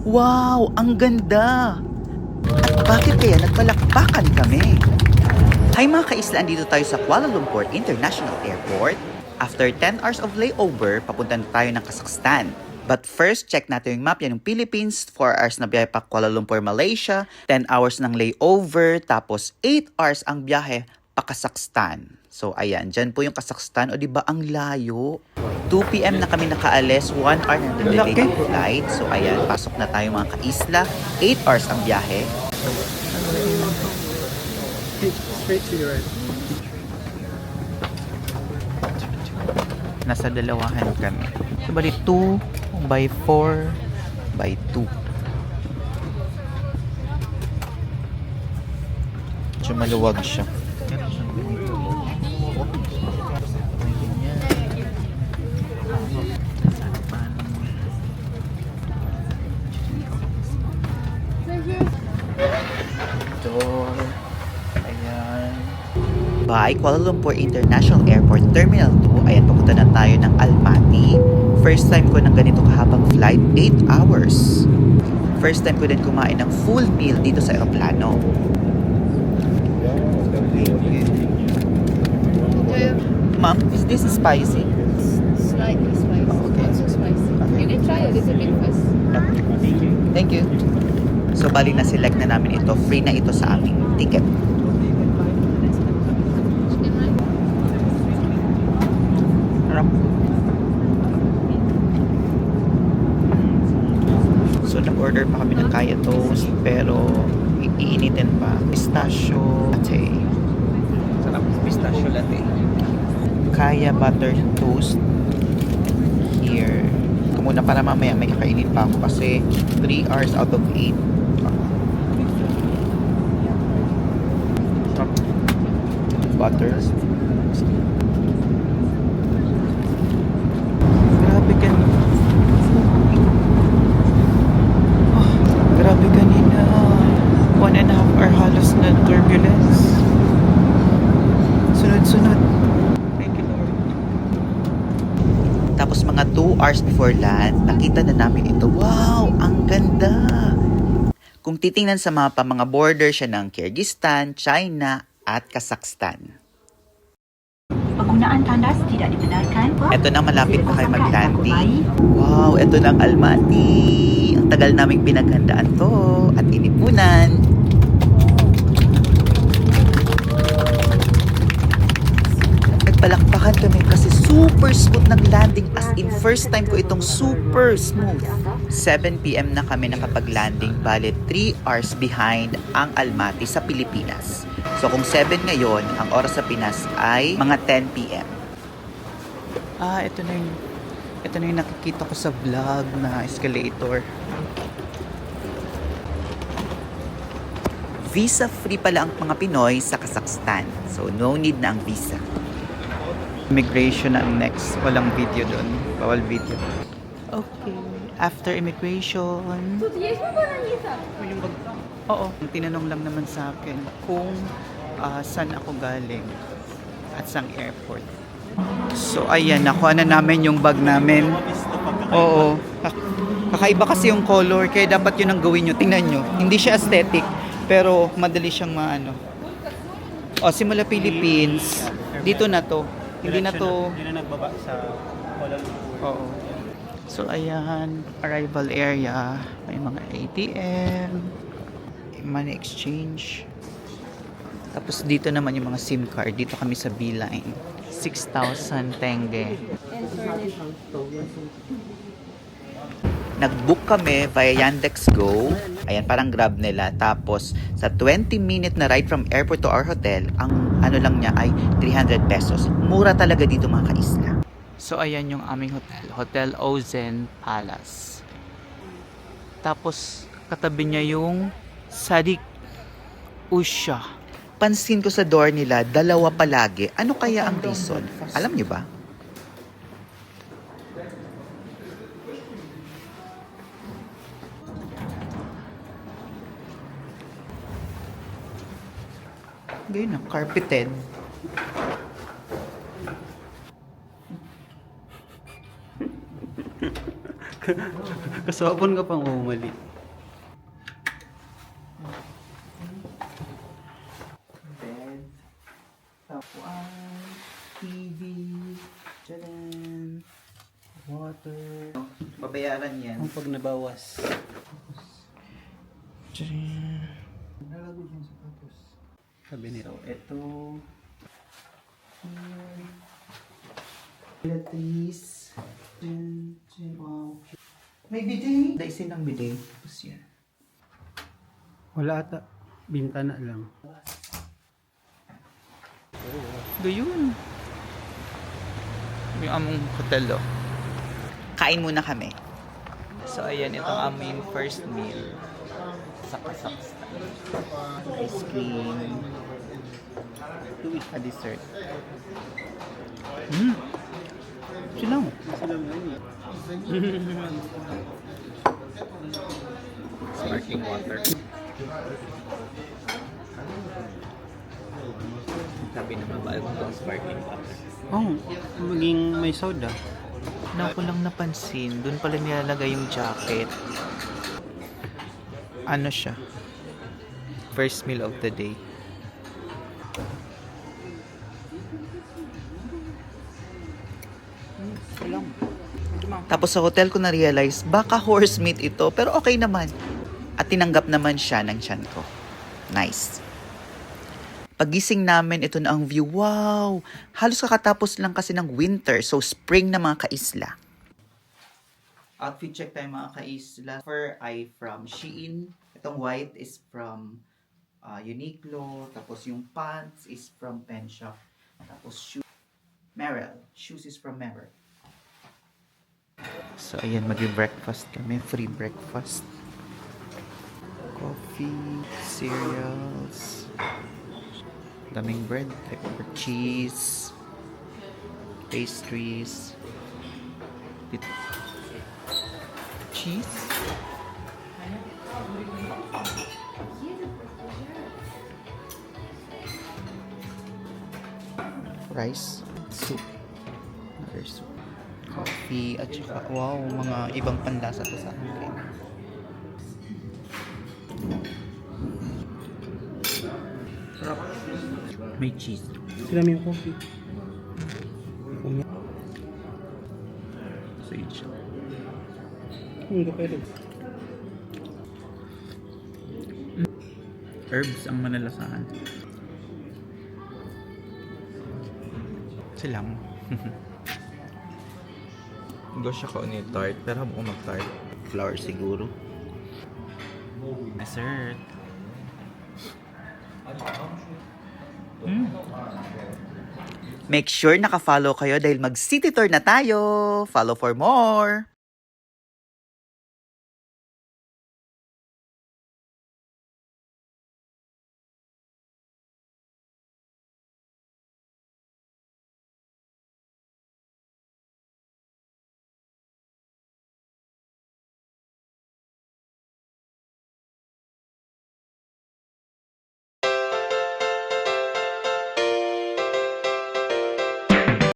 Wow, ang ganda! At bakit kaya nagpalakpakan kami? Hi mga kaisla, andito tayo sa Kuala Lumpur International Airport. After 10 hours of layover, papunta na tayo ng Kazakhstan. But first, check natin yung map yan ng Philippines. 4 hours na biyahe pa Kuala Lumpur, Malaysia. 10 hours ng layover. Tapos 8 hours ang biyahe pa Kazakhstan. So ayan, dyan po yung Kazakhstan. O diba ang layo? 2 p.m. na kami nakaalis. 1 hour na delayed ang flight. So ayan, pasok na tayo mga kaisla. 8 hours ang biyahe. Straight to your right. Nasa dalawahan kami. So bali 2 by 4 by 2. Medyo maluwag siya. Door. Ayan. By Kuala Lumpur International Airport Terminal 2, ayan, papunta na tayo ng Almaty. First time ko ng ganito kahabang flight, 8 hours. First time ko din kumain ng full meal dito sa aeroplano. Ma'am, is this spicy? Slightly spicy. Okay. Not so spicy. You can try a little bit first. Thank you. So, bali na select na namin ito. Free na ito sa aming ticket. Harap. So, nag-order pa kami ng Kaya Toast, pero iinitin pa. Pistachio latte. Sarap. Pistachio latte. Kaya butter toast. Here. Ito muna para mamaya may kakainin pa ako kasi 3 hours out of 8. Butter. Grabe kan. Oh, grabe kanina. 1.5 hour halos na turbulence. Sunod-sunod. Thank you, Lord. Tapos mga 2 hours before land, nakita na namin ito. Wow, ang ganda! Kung titingnan sa mapa, mga border siya ng Kyrgyzstan, China, at Kazakhstan. Penggunaan tandas tidak dibenarkan. Ito na, malapit na kayo mag-landing. Wow, ito na ang Almaty. Ang tagal naming pinaghandaan to at inipunan. Nagpalakpakan kami kasi super smooth ng landing. As in, first time ko itong super smooth. 7 p.m. na kami nakapag-landing. Bale, 3 hours behind ang Almaty sa Pilipinas. So kung 7 ngayon, ang oras sa Pinas ay mga 10 p.m. Ito na yung nakikita ko sa vlog na escalator. Visa free pala ang mga Pinoy sa Kazakhstan. So no need na ang visa. Immigration ang next. Walang video doon. Bawal video. Okay. After immigration. Oo. Tinanong lang naman sa akin kung saan ako galing at saang airport. So ayan, nakuha na namin yung bag namin. Oo. Kakaiba kasi yung color, kaya dapat yun ang gawin nyo. Tingnan nyo. Hindi siya aesthetic, pero madali siyang maano. Simula Philippines, dito na to. Hindi na to. Hindi na nagbaba sa Kuala Lumpur. Oo. So ayan, arrival area. May mga ATM, money exchange. Tapos dito naman yung mga SIM card. Dito kami sa Beeline. 6,000 tenge. Nag-book kami via Yandex Go. Ayan, parang Grab nila. Tapos, sa 20-minute na ride from airport to our hotel, ang ano lang niya ay 300 pesos. Mura talaga dito mga kaisla. So, ayan yung aming hotel. Hotel Ozen Palace. Tapos, katabi niya yung Sadik Usha. Pansin ko sa door nila, dalawa palagi. Ano kaya ang reason? Alam niyo ba? Ganyan na, carpeted. Kasapon ka pang umali. TV. Tcharan. Water. Babayaran yan. Ang pag nabawas. Tcharan. Nalagod yung sapatos. Sabi nito. Ito. Pilates. Wow. May bidet. Daisin ng bidet. Tapos yan. Wala ata. Bintana lang. Doon. Yung among hotel, oh. Kain muna kami. So, ayan, itong aming first meal. Saka-saka style. Ice cream. A dessert. Silang. Sparkling water. Sabi naman ba itong sparkling water? Oh, maging may soda. Na ko lang napansin, doon pala nilalagay yung jacket. Ano siya? First meal of the day. Tapos sa hotel ko na-realize, baka horse meat ito, pero okay naman. At tinanggap naman siya ng tiyan ko. Nice. Pagising namin, ito na ang view. Wow! Halos kakatapos lang kasi ng winter, so spring na mga kaisla. Outfit check tayo mga kaisla. Fur ay from Shein. Itong white is from Uniqlo. Tapos yung pants is from Pen Shop. Tapos shoes. Merrell. Shoes is from Merrell. So ayan, mag-breakfast kami. Free breakfast. Coffee, cereals, daming bread, pepper, cheese, pastries, cheese, rice, soup, another soup, coffee, at saka, wow, mga ibang panlasa to sa akin. May cheese. Sila may coffee. Sage. Hindi pwede. Herbs ang manalasahan. Silang. Gusto siya ko ni tart, pero habang mag-tart. Flour siguro. Dessert. Make sure naka-follow kayo dahil mag-city tour na tayo. Follow for more.